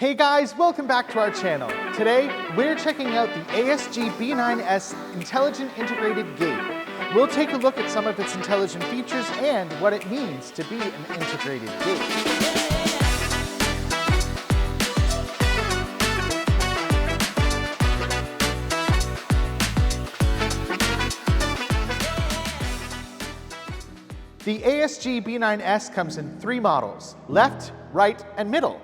Hey guys, welcome back to our channel. Today, we're checking out the ASGB9S Intelligent Integrated Gate. We'll take a look at some of its intelligent features and what it means to be an integrated gate. The ASGB9S comes in three models: left, right, and middle,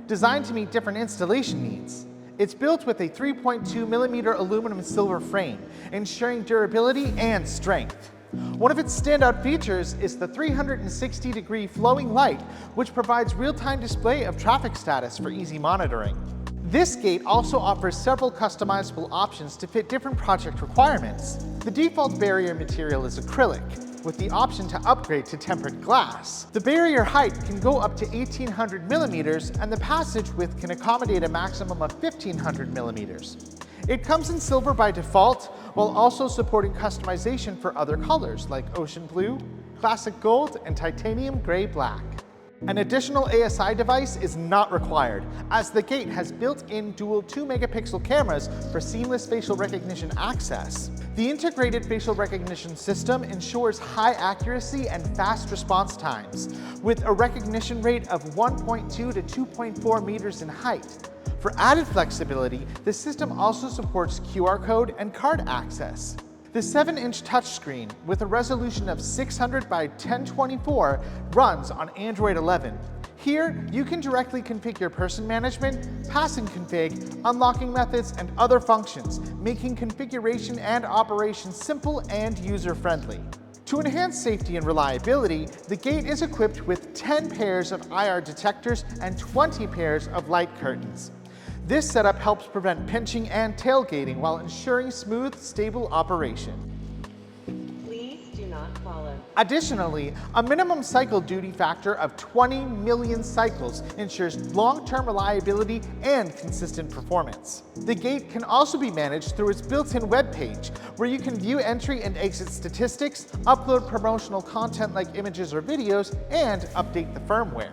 designed to meet different installation needs. It's built with a 3.2mm aluminum and silver frame, ensuring durability and strength. One of its standout features is the 360-degree flowing light, which provides real-time display of traffic status for easy monitoring. This gate also offers several customizable options to fit different project requirements. The default barrier material is acrylic, with the option to upgrade to tempered glass. The barrier height can go up to 1,800 millimeters, and the passage width can accommodate a maximum of 1,500 millimeters. It comes in silver by default, while also supporting customization for other colors like ocean blue, classic gold, and titanium gray black. An additional ASI device is not required, as the gate has built-in dual 2-megapixel cameras for seamless facial recognition access. The integrated facial recognition system ensures high accuracy and fast response times, with a recognition rate of 1.2 to 2.4 meters in height. For added flexibility, the system also supports QR code and card access. The 7-inch touchscreen, with a resolution of 600 by 1024, runs on Android 11. Here, you can directly configure person management, passing config, unlocking methods, and other functions, making configuration and operation simple and user-friendly. To enhance safety and reliability, the gate is equipped with 10 pairs of IR detectors and 20 pairs of light curtains. This setup helps prevent pinching and tailgating while ensuring smooth, stable operation. Please do not follow. Additionally, a minimum cycle duty factor of 20 million cycles ensures long-term reliability and consistent performance. The gate can also be managed through its built-in web page, where you can view entry and exit statistics, upload promotional content like images or videos, and update the firmware.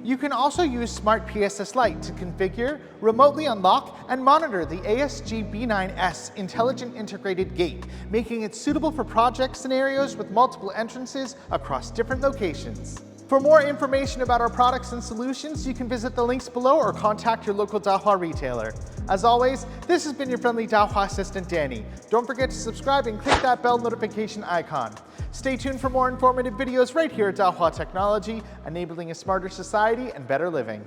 You can also use Smart PSS Lite to configure, remotely unlock, and monitor the ASGB9S Intelligent Integrated Gate, making it suitable for project scenarios with multiple entrances across different locations. For more information about our products and solutions, you can visit the links below or contact your local Dahua retailer. As always, this has been your friendly Dahua assistant, Danny. Don't forget to subscribe and click that bell notification icon. Stay tuned for more informative videos right here at Dahua Technology, enabling a smarter society and better living.